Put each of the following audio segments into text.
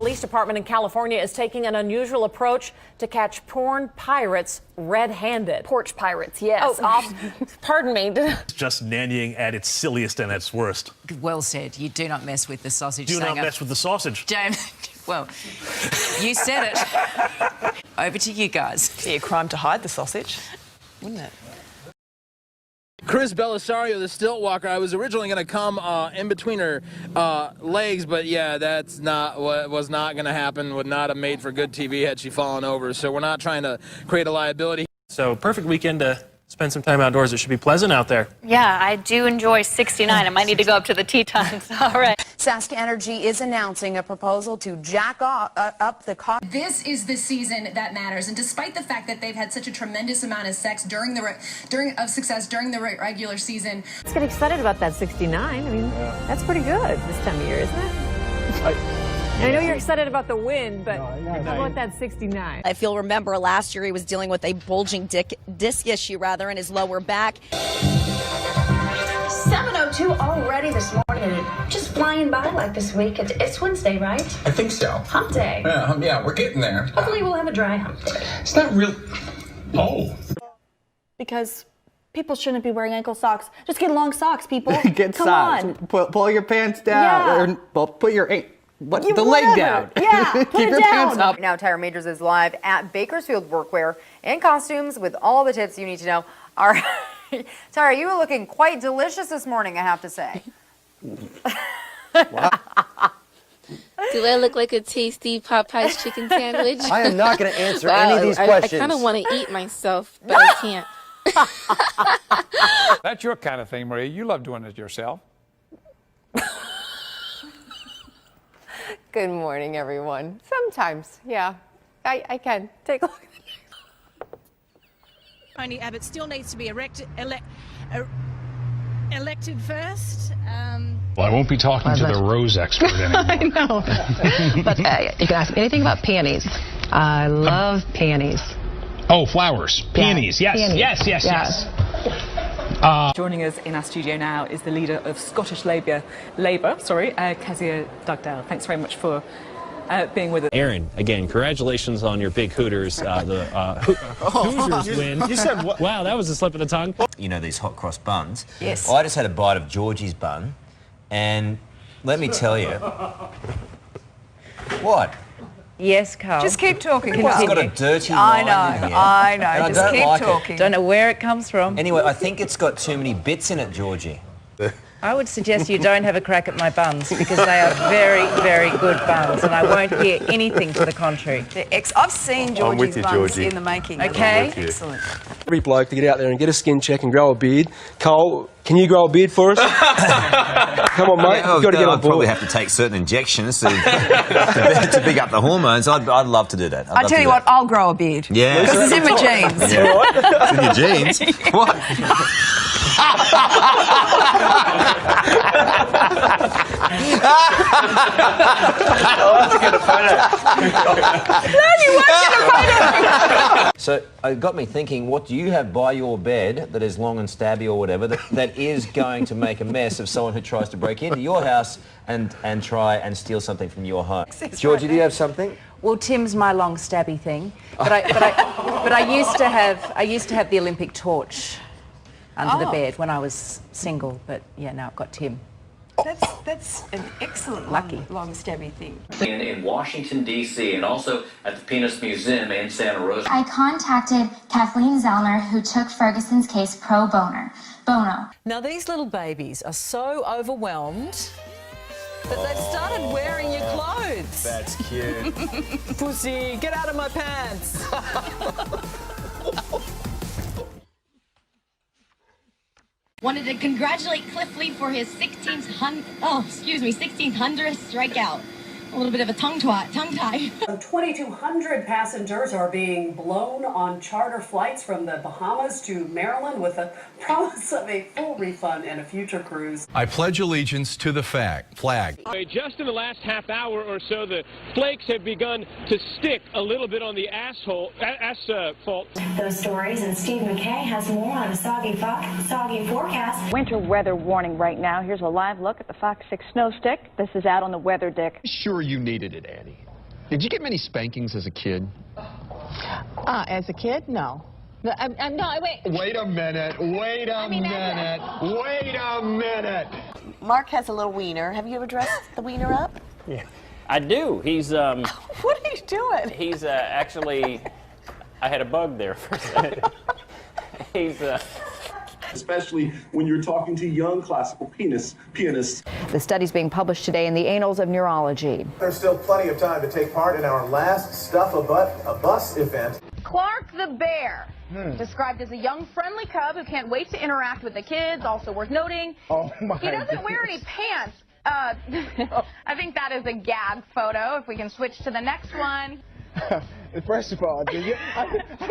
Police department in California is taking an unusual approach to catch porn pirates red-handed. Porch pirates, yes. Oh, pardon me. Just nannying at its silliest and its worst. Well said. You do not mess with the sausage. Do not mess with the sausage. Don't. Well, you said it. Over to you guys. It'd be a crime to hide the sausage, wouldn't it? Chris Belisario, the stilt walker. I was originally going to come in between her legs, but yeah, that's not what was not going to happen. Would not have made for good TV had she fallen over. So we're not trying to create a liability. So perfect weekend to spend some time outdoors. It should be pleasant out there. Yeah, I do enjoy 69. I might need to go up to the tea times. All right. Sask Energy is announcing a proposal to jack up the cost. This is the season that matters, and despite the fact that they've had such a tremendous amount of success during the regular season, Let's get excited about that 69. I mean, that's pretty good this time of year, isn't it? I know you're excited about the win, but how about that 69? If you'll remember, last year he was dealing with a bulging disc issue in his lower back. 7:02 already this morning, and just flying by like this week. It's Wednesday, right? I think so. Hump day. Yeah, we're getting there. Hopefully we'll have a dry hump day. It's not real. Oh. Because people shouldn't be wearing ankle socks. Just get long socks, people. Get Come socks. on. Pull your pants down. Yeah. Or put your the leg down. Yeah, Keep your pants up. Now, Tire Majors is live at Bakersfield Workwear and Costumes with all the tips you need to know. All right. Tara, you were looking quite delicious this morning, I have to say. Wow. Do I look like a tasty Popeye's chicken sandwich? I am not going to answer any of these questions. I kind of want to eat myself, but I can't. That's your kind of thing, Maria. You love doing it yourself. Good morning, everyone. Sometimes, yeah, I can. Take a look. Tony Abbott still needs to be elected first. Well, I won't be talking to the rose expert anymore. I know. But you can ask me anything about peonies. I love peonies. Oh, flowers. Peonies. Yes. Peonies. Yes. Joining us in our studio now is the leader of Scottish Labour, Kezia Dugdale. Thanks very much for being with us. Aaron, again, congratulations on your big Hooters. Hoosiers win. You said what? Wow, that was a slip of the tongue. You know these hot cross buns? Yes. Well, I just had a bite of Georgie's bun, and let me tell you. What? Yes, Carl. Just keep talking. It's got a dirty line in here. I know. And Just I don't keep like talking. it. Don't know where it comes from. Anyway, I think it's got too many bits in it, Georgie. I would suggest you don't have a crack at my buns because they are very, very good buns, and I won't hear anything to the contrary. I've seen Georgie's buns in the making. Okay? Excellent. Every bloke to get out there and get a skin check and grow a beard. Cole, can you grow a beard for us? Come on, mate. You've got to get on board. I'd probably have to take certain injections to big up the hormones. I'd love to do that. I tell you what, I'll grow a beard. Yeah. This is in my genes. Yeah. It's in your genes? What? So it got me thinking, what do you have by your bed that is long and stabby or whatever that is going to make a mess of someone who tries to break into your house and try and steal something from your home? Georgie, do you have something? Well, Tim's my long stabby thing, but I used to have the Olympic torch under the bed when I was single. But yeah, now I've got Tim. That's an excellent long stabby thing. In Washington, D.C., and also at the Penis Museum in Santa Rosa. I contacted Kathleen Zellner, who took Ferguson's case pro bono. Now, these little babies are so overwhelmed that they've started wearing your clothes. That's cute. Pussy, get out of my pants. Wanted to congratulate Cliff Lee for his 1600th strikeout. A little bit of a tongue tie. 2,200 passengers are being blown on charter flights from the Bahamas to Maryland with a promise of a full refund and a future cruise. I pledge allegiance to the flag. Just in the last half hour or so, the flakes have begun to stick a little bit on the asphalt. Those stories, and Steve McKay has more on a soggy forecast. Winter weather warning right now. Here's a live look at the Fox 6 snow stick. This is out on the weather deck. Sure you needed it, Annie. Did you get many spankings as a kid? As a kid, no. No, wait. Wait a minute. Wait a minute. Wait a minute. Mark has a little wiener. Have you ever dressed the wiener up? Yeah, I do. He's What are you doing? He's actually. I had a bug there for a second. He's especially when you're talking to young classical pianists. The study's being published today in the Annals of Neurology. There's still plenty of time to take part in our last Stuff a Bus event. Clark the bear, described as a young, friendly cub who can't wait to interact with the kids. Also worth noting, he doesn't wear any pants. I think that is a gag photo. If we can switch to the next one. First of all, I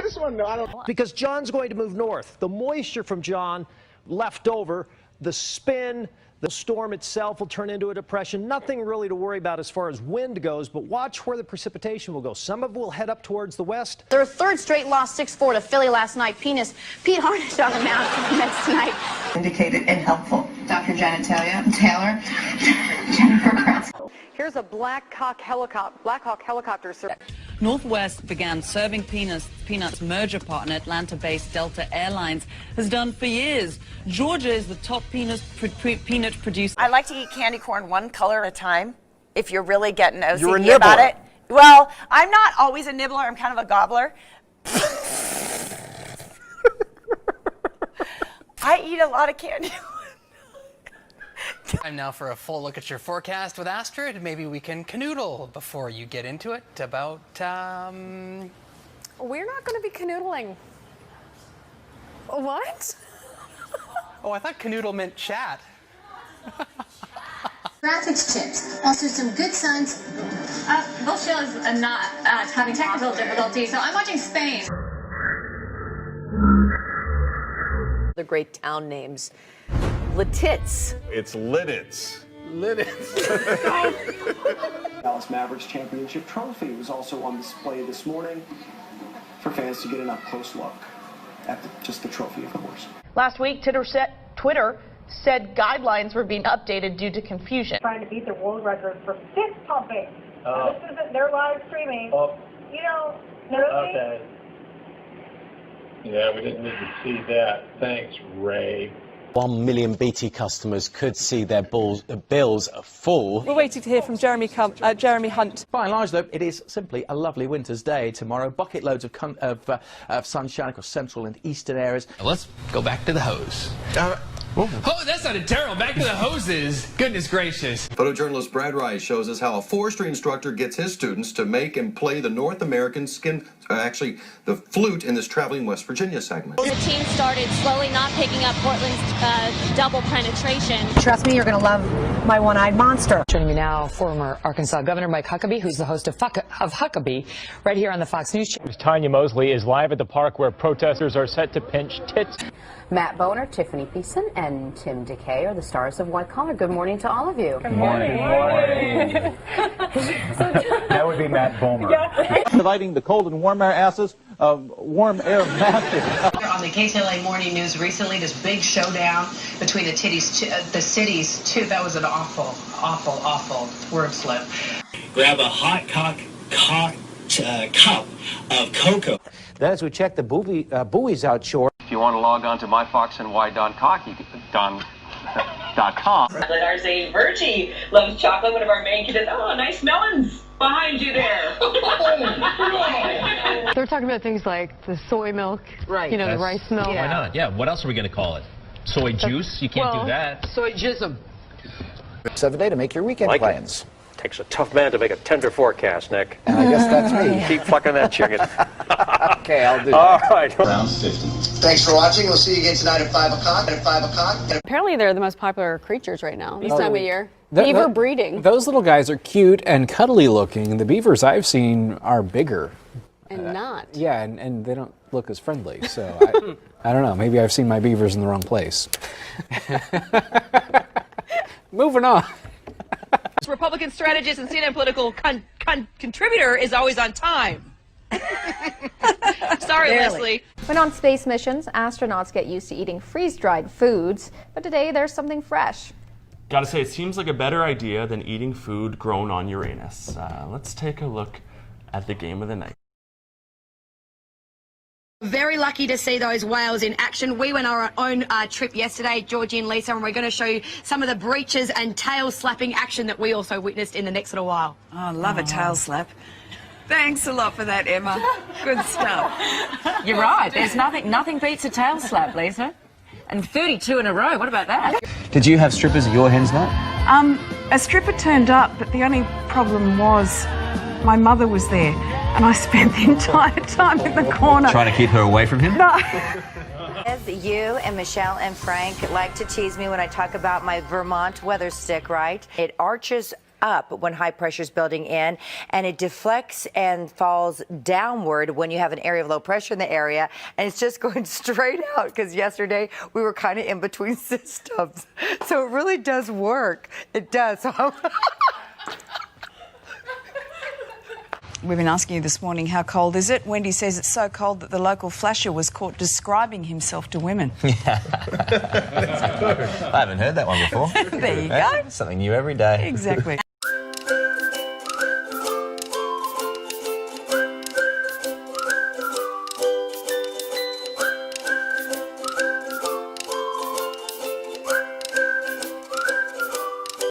just want to know. Because John's going to move north. The moisture from John left over, the spin, the storm itself will turn into a depression. Nothing really to worry about as far as wind goes, but watch where the precipitation will go. Some of it will head up towards the west. Their third straight loss 6-4 to Philly last night. Pianist Pete Harnish on the mound for the Mets tonight. Indicated and helpful. Dr. Janet Taylor, Jennifer Kratz. Here's a Black Hawk helicopter service. Northwest began serving Peanuts merger partner, Atlanta-based Delta Airlines, has done for years. Georgia is the top peanut producer. I like to eat candy corn one color at a time. If you're really getting You're a OCD about nibbler. it. Well, I'm not always a nibbler. I'm kind of a gobbler. I eat a lot of candy. Time now for a full look at your forecast with Astrid. Maybe we can canoodle before you get into it about, We're not going to be canoodling. What? Oh, I thought canoodle meant chat. Graphics chips. Also some good signs. Both shows are not having technical difficulties, so I'm watching Spain. The great town names. Lititz. It's Lidditz. Dallas Mavericks championship trophy was also on display this morning for fans to get an up-close look at just the trophy, of course. Last week, Twitter said guidelines were being updated due to confusion. Trying to beat the world record for fist pumping. This isn't their live streaming. You know, okay. Yeah, we didn't need to see that. Thanks, Ray. 1 million BT customers could see their bills fall. We're waiting to hear from Jeremy Hunt. By and large, though, it is simply a lovely winter's day tomorrow. Bucket loads of sunshine across central and eastern areas. Let's go back to the hose. Oh, that sounded terrible. Back to the hoses. Goodness gracious. Photojournalist Brad Rice shows us how a forestry instructor gets his students to make and play the North American the flute in this traveling West Virginia segment. The team started slowly not picking up Portland's double penetration. Trust me, you're going to love my one-eyed monster. Joining me now, former Arkansas Governor Mike Huckabee, who's the host of Huckabee, right here on the Fox News Channel. Tanya Mosley is live at the park where protesters are set to pinch tits. Matt Boner, Tiffany Peason, and Tim DeKay are the stars of White Collar. Good morning to all of you. Good morning. That would be Matt Bomer. Dividing the cold and warm air asses of warm air masses. On the KTLA Morning News recently, this big showdown between the cities, too. That was an awful word slip. Grab a hot cup of cocoa. Then as we check the buoys outshore. If you want to log on to myfoxny.com. RJ Virgie loves chocolate. One of our main kids. Oh, nice melons behind you there. They're talking about things like the soy milk, right? You know, the rice milk. Why not? Yeah, what else are we going to call it? Soy juice? You can't do that. Soy jism. 7 day to make your weekend plans. Takes a tough man to make a tender forecast, Nick. And I guess that's me. Keep fucking that chicken. Okay, I'll do that. All right. Round 50. Thanks for watching. We'll see you again tonight at 5 o'clock. Apparently, they're the most popular creatures right now this time of year. Beaver breeding. Those little guys are cute and cuddly looking. The beavers I've seen are bigger. And not. Yeah, and they don't look as friendly. So I don't know. Maybe I've seen my beavers in the wrong place. Moving on. Republican strategist and CNN political contributor is always on time. Sorry, Leslie. When on space missions, astronauts get used to eating freeze-dried foods, but today there's something fresh. Gotta say, it seems like a better idea than eating food grown on Uranus. Let's take a look at the game of the night. Very lucky to see those whales in action. We went on our own trip yesterday, Georgie and Lisa, and we're going to show you some of the breaches and tail slapping action that we also witnessed in the next little while. Oh, I love a tail slap. Thanks a lot for that, Emma. Good stuff. You're right. There's nothing beats a tail slap, Lisa. And 32 in a row. What about that? Did you have strippers at your hens night? A stripper turned up, but the only problem was my mother was there, and I spent the entire time in the corner. Trying to keep her away from him? No. You and Michelle and Frank like to tease me when I talk about my Vermont weather stick, right? It arches up when high pressure is building in, and it deflects and falls downward when you have an area of low pressure in the area, and it's just going straight out because yesterday we were kind of in between systems. So it really does work. It does. We've been asking you this morning, how cold is it? Wendy says it's so cold that the local flasher was caught describing himself to women. I haven't heard that one before. There you go. Something new every day. Exactly.